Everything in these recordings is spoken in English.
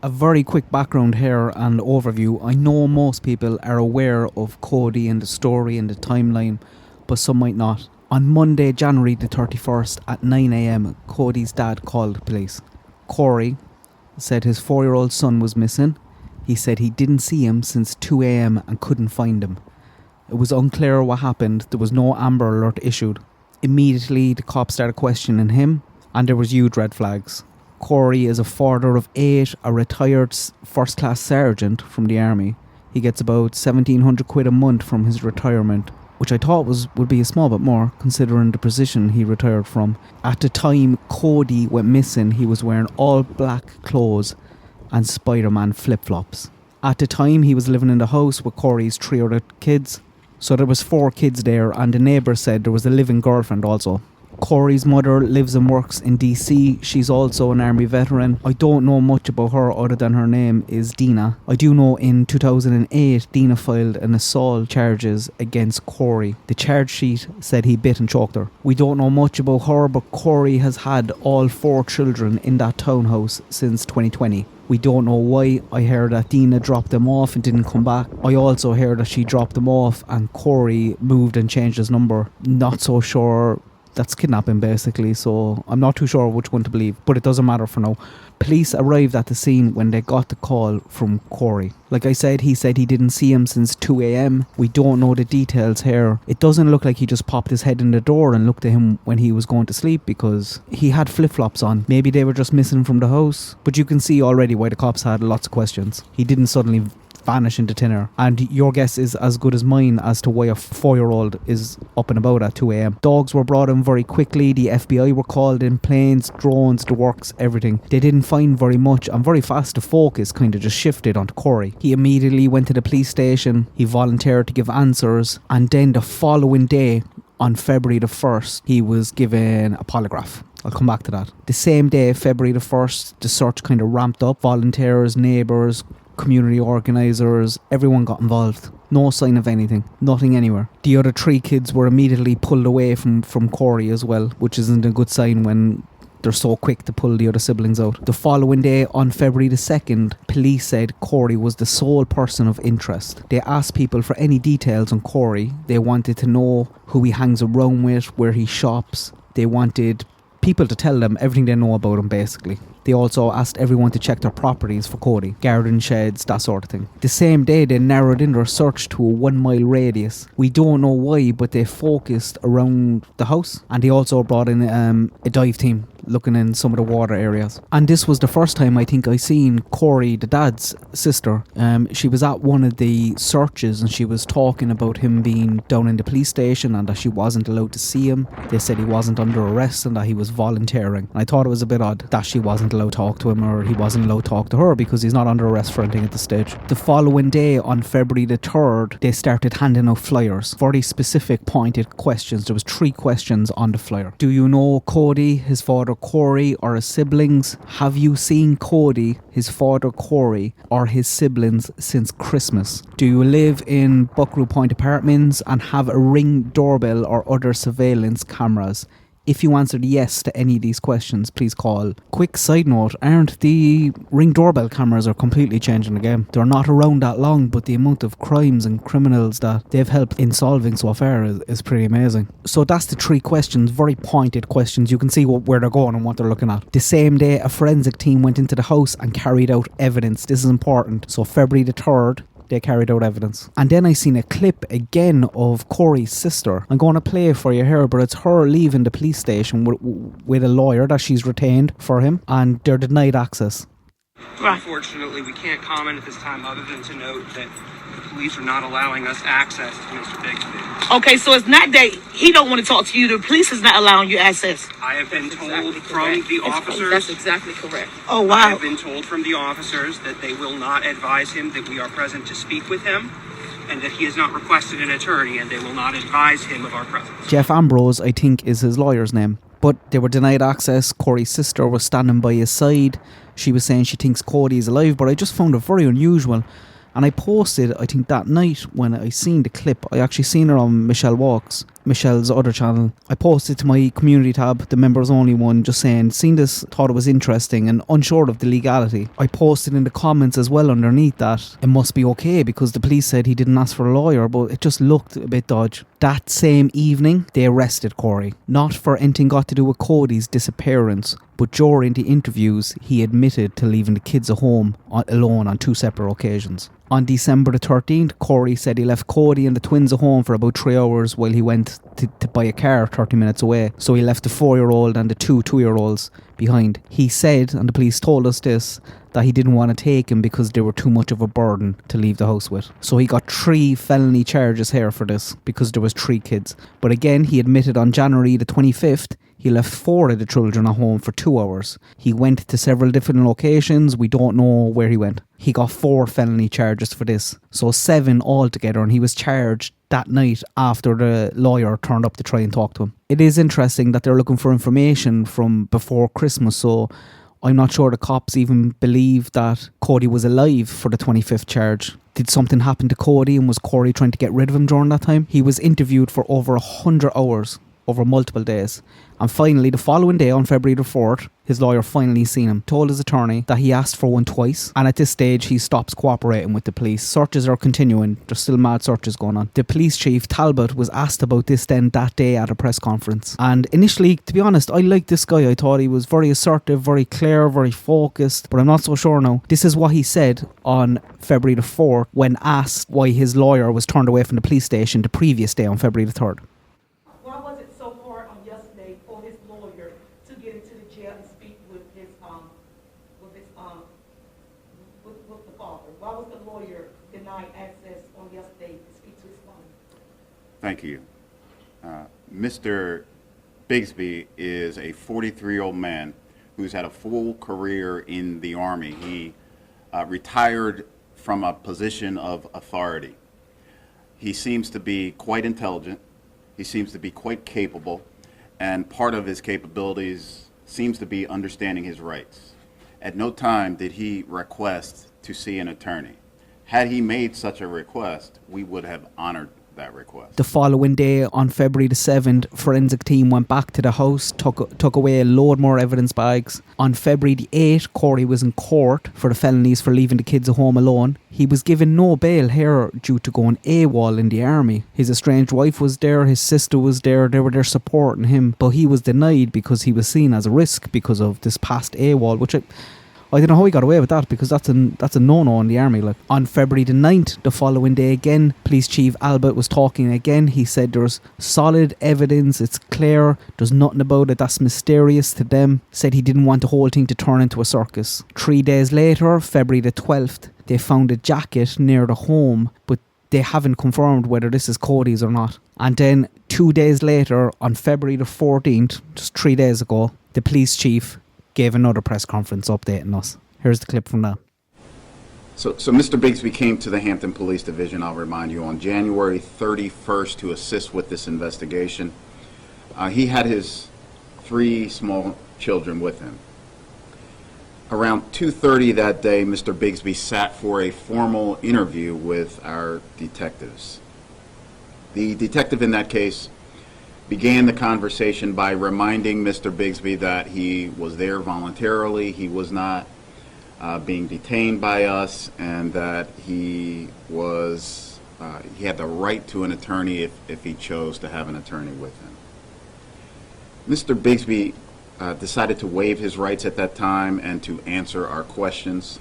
A very quick background here and overview. I know most people are aware of Cody and the story and the timeline, but some might not. On Monday, January the 31st at 9 a.m, Cody's dad called the police. Corey said his 4-year-old son was missing. He said he didn't see him since 2 a.m. and couldn't find him. It was unclear what happened. There was no Amber Alert issued. Immediately, the cops started questioning him, and there was huge red flags. Corey is a father of 8, a retired first-class sergeant from the army. He gets about 1,700 quid a month from his retirement, which I thought would be a small bit more, considering the position he retired from. At the time Cody went missing, he was wearing all black clothes and Spider-Man flip-flops. At the time, he was living in the house with Corey's 3 other kids. So there was 4 kids there, and the neighbour said there was a living girlfriend also. Corey's mother lives and works in DC. She's also an army veteran. I don't know much about her other than her name is Dina. I do know in 2008 Dina filed an assault charges against Corey. The charge sheet said he bit and choked her. We don't know much about her, but Corey has had all 4 children in that townhouse since 2020. We don't know why. I heard that Dina dropped them off and didn't come back. I also heard that she dropped them off and Corey moved and changed his number. Not so sure. That's kidnapping basically, so I'm not too sure which one to believe, but it doesn't matter for now. Police arrived at the scene when they got the call from Corey. Like I said, he said he didn't see him since 2 a.m. We don't know the details here. It doesn't look like he just popped his head in the door and looked at him when he was going to sleep, because he had flip-flops on. Maybe they were just missing from the house. But you can see already why the cops had lots of questions. He didn't suddenly vanish into thin air, and your guess is as good as mine as to why a 4-year-old is up and about at 2 a.m. Dogs were brought in very quickly. The FBI were called in, planes, drones, the works, everything. They didn't find very much, and very fast the focus kind of just shifted onto Corey. He immediately went to the police station. He volunteered to give answers, and then the following day, on February the 1st, he was given a polygraph. I'll come back to that. The same day, February the 1st, the search kind of ramped up. Volunteers, neighbours, community organisers, everyone got involved. No sign of anything, nothing anywhere. The other 3 kids were immediately pulled away from Corey as well, which isn't a good sign when they're so quick to pull the other siblings out. The following day, on February the 2nd, police said Corey was the sole person of interest. They asked people for any details on Corey. They wanted to know who he hangs around with, where he shops. They wanted people to tell them everything they know about him basically. They also asked everyone to check their properties for Cody, garden sheds, that sort of thing. The same day, they narrowed in their search to a 1-mile radius. We don't know why, but they focused around the house, and they also brought in a dive team looking in some of the water areas. And this was the first time I think I seen Corey, the dad's sister. She was at one of the searches and she was talking about him being down in the police station and that she wasn't allowed to see him. They said he wasn't under arrest and that he was volunteering. And I thought it was a bit odd that she wasn't allowed to talk to him, or he wasn't allowed to talk to her, because he's not under arrest for anything at this stage. The following day, on February the 3rd, they started handing out flyers. 40 specific pointed questions. There was 3 questions on the flyer. Do you know Cody, his father Corey, or his siblings? Have you seen Cody, his father Corey, or his siblings since Christmas? Do you live in Buckaroo Point Apartments and have a Ring doorbell or other surveillance cameras? If you answered yes to any of these questions, please call. Quick side note, aren't the Ring doorbell cameras are completely changing the game? They're not around that long, but the amount of crimes and criminals that they've helped in solving so far is pretty amazing. So that's the 3 questions, very pointed questions. You can see where they're going and what they're looking at. The same day, a forensic team went into the house and carried out evidence. This is important. So February the 3rd, they carried out evidence. And then I seen a clip again of Corey's sister. I'm going to play it for you here, but it's her leaving the police station with a lawyer that she's retained for him, and they're denied access. Unfortunately, we can't comment at this time other than to note that the police are not allowing us access to Mr. Bigsby. Okay, so it's not that he don't want to talk to you. The police is not allowing you access. I have been told from the officers. That's exactly correct. Oh, wow. I have been told from the officers that they will not advise him that we are present to speak with him, and that he has not requested an attorney, and they will not advise him of our presence. Jeff Ambrose, I think, is his lawyer's name. But they were denied access. Corey's sister was standing by his side. She was saying she thinks Cody is alive, but I just found it very unusual. And I posted, I think that night when I seen the clip, I actually seen her on Michelle Walks. Michelle's other channel. I posted to my community tab, the members only one, just saying, seen this, thought it was interesting and unsure of the legality. I posted in the comments as well underneath that it must be okay because the police said he didn't ask for a lawyer, but it just looked a bit dodgy. That same evening, they arrested Corey. Not for anything got to do with Cody's disappearance, but during the interviews, he admitted to leaving the kids at home alone on 2 separate occasions. On December the 13th, Corey said he left Cody and the twins at home for about 3 hours while he went to buy a car 30 minutes away. So he left the 4-year-old and the 2-year-olds behind. He said, and the police told us this, that he didn't want to take him because they were too much of a burden to leave the house with. So he got 3 felony charges here for this because there was 3 kids. But again, he admitted on January the 25th, he left 4 of the children at home for 2 hours. He went to several different locations. We don't know where he went. He got 4 felony charges for this. So 7 altogether, and he was charged that night after the lawyer turned up to try and talk to him. It is interesting that they're looking for information from before Christmas, so I'm not sure the cops even believe that Cody was alive for the 25th charge. Did something happen to Cody, and was Corey trying to get rid of him during that time? He was interviewed for over 100 hours over multiple days. And finally, the following day, on February the 4th, his lawyer finally seen him, told his attorney that he asked for one twice, and at this stage he stops cooperating with the police. Searches are continuing. There's still mad searches going on. The police chief, Talbot, was asked about this then that day at a press conference. And initially, to be honest, I liked this guy. I thought he was very assertive, very clear, very focused, but I'm not so sure now. This is what he said on February the 4th when asked why his lawyer was turned away from the police station the previous day on February the 3rd. Why was it so hard on yesterday for his lawyer to get into the jail and speak with his with the father? Why was the lawyer denied access on yesterday to speak to his father? Thank you. Mr. Bigsby is a 43-year-old man who's had a full career in the Army. He retired from a position of authority. He seems to be quite intelligent. He seems to be quite capable, and part of his capabilities seems to be understanding his rights. At no time did he request to see an attorney. Had he made such a request, we would have honored that request. The following day, on February the 7th, forensic team went back to the house, took away a load more evidence bags. On February the 8th, Corey was in court for the felonies for leaving the kids at home alone. He was given no bail here due to going AWOL in the army. His estranged wife was there, his sister was there, they were there supporting him, but he was denied because he was seen as a risk because of this past AWOL, which I don't know how he got away with that, because that's a no-no in the army. Like, on February the 9th, the following day again, Police Chief Albert was talking again. He said there's solid evidence, it's clear, there's nothing about it that's mysterious to them. Said he didn't want the whole thing to turn into a circus. 3 days later, February the 12th, they found a jacket near the home, but they haven't confirmed whether this is Cody's or not. And then 2 days later, on February the 14th, just 3 days ago, the police chief gave another press conference updating us. Here's the clip from that. So Mr. Bigsby came to the Hampton Police Division, I'll remind you, on January 31st to assist with this investigation. He had his 3 small children with him. Around 2:30 that day, Mr. Bigsby sat for a formal interview with our detectives. The detective in that case began the conversation by reminding Mr. Bigsby that he was there voluntarily, he was not being detained by us, and that he had the right to an attorney if he chose to have an attorney with him. Mr. Bigsby decided to waive his rights at that time and to answer our questions.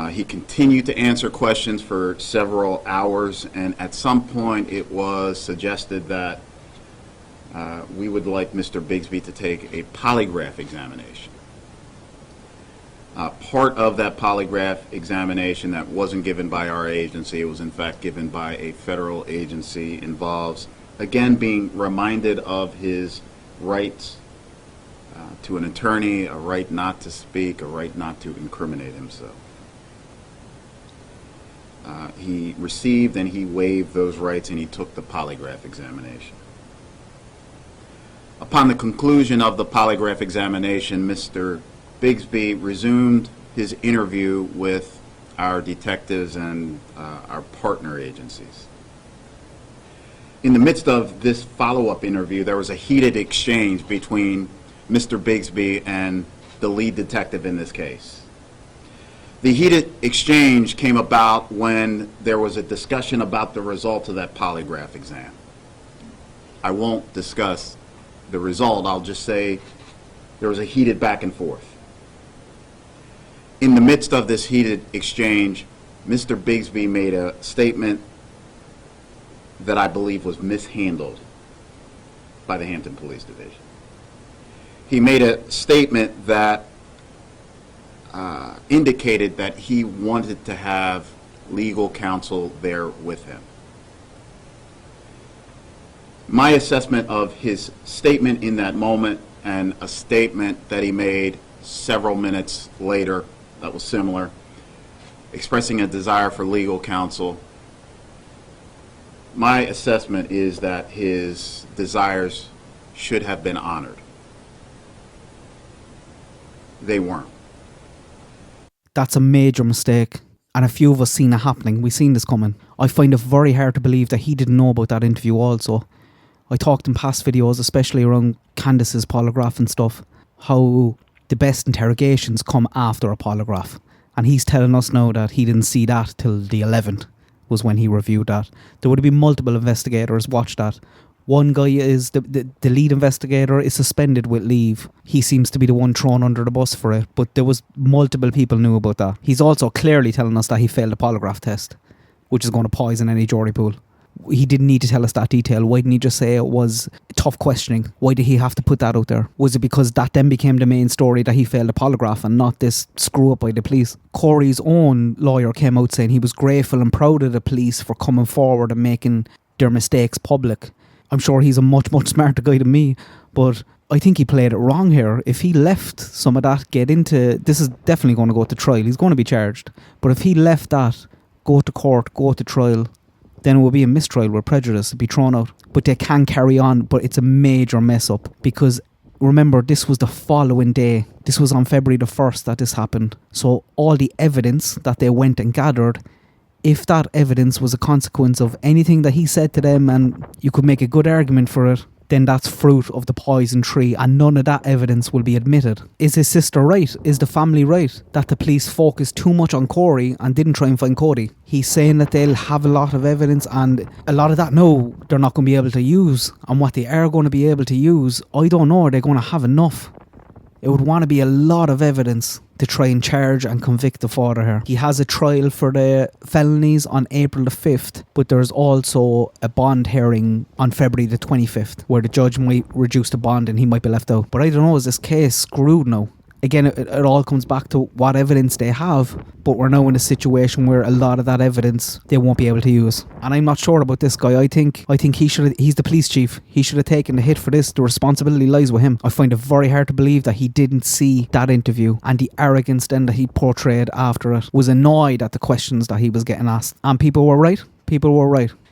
He continued to answer questions for several hours, and at some point it was suggested that we would like Mr. Bigsby to take a polygraph examination. Part of that polygraph examination that wasn't given by our agency, it was in fact given by a federal agency, involves, again, being reminded of his rights to an attorney, a right not to speak, a right not to incriminate himself. He received and he waived those rights, and he took the polygraph examination. Upon the conclusion of the polygraph examination, Mr. Bigsby resumed his interview with our detectives and our partner agencies. In the midst of this follow-up interview, there was a heated exchange between Mr. Bigsby and the lead detective in this case. The heated exchange came about when there was a discussion about the results of that polygraph exam. I won't discuss the result, I'll just say there was a heated back and forth. In the midst of this heated exchange, Mr. Bigsby made a statement that I believe was mishandled by the Hampton Police Division. He made a statement that indicated that he wanted to have legal counsel there with him. My assessment of his statement in that moment and a statement that he made several minutes later that was similar, expressing a desire for legal counsel, my assessment is that his desires should have been honored. They weren't. That's a major mistake, and a few of us seen it happening. We seen this coming. I find it very hard to believe that he didn't know about that interview also. I talked in past videos, especially around Candace's polygraph and stuff, how the best interrogations come after a polygraph. And he's telling us now that he didn't see that till the 11th was when he reviewed that. There would have been multiple investigators watched that. One guy is, the lead investigator is suspended with leave. He seems to be the one thrown under the bus for it, but there was multiple people knew about that. He's also clearly telling us that he failed the polygraph test, which is going to poison any jury pool. He didn't need to tell us that detail. Why didn't he just say it was tough questioning? Why did he have to put that out there? Was it because that then became the main story that he failed the polygraph and not this screw up by the police? Corey's own lawyer came out saying he was grateful and proud of the police for coming forward and making their mistakes public. I'm sure he's a much, much smarter guy than me, but I think he played it wrong here. If he left some of that, this is definitely going to go to trial. He's going to be charged. But if he left that, go to court, go to trial, then it will be a mistrial with prejudice, it'd be thrown out. But they can carry on, but it's a major mess up because remember, this was the following day. This was on February the 1st that this happened. So all the evidence that they went and gathered, if that evidence was a consequence of anything that he said to them and you could make a good argument for it, then that's fruit of the poison tree and none of that evidence will be admitted. Is his sister right? Is the family right that the police focused too much on Corey and didn't try and find Cody? He's saying that they'll have a lot of evidence and a lot of that, no, they're not going to be able to use. And what they are going to be able to use, I don't know, are they going to have enough? It would want to be a lot of evidence to try and charge and convict the father here. He has a trial for the felonies on April the 5th, but there's also a bond hearing on February the 25th where the judge might reduce the bond and he might be left out. But I don't know, is this case screwed now? Again, it all comes back to what evidence they have, but we're now in a situation where a lot of that evidence they won't be able to use. And I'm not sure about this guy. I think he's the police chief. He should have taken the hit for this. The responsibility lies with him. I find it very hard to believe that he didn't see that interview and the arrogance then that he portrayed after it, was annoyed at the questions that he was getting asked. And people were right.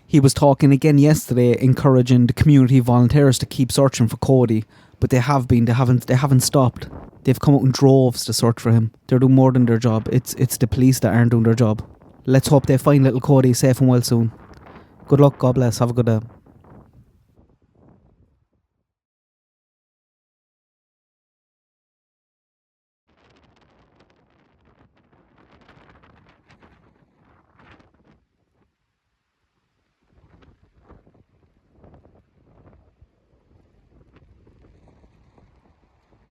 He was talking again yesterday, encouraging the community volunteers to keep searching for Cody, but they haven't stopped. They've come out in droves to search for him. They're doing more than their job. It's the police that aren't doing their job. Let's hope they find little Cody safe and well soon. Good luck, God bless, have a good day.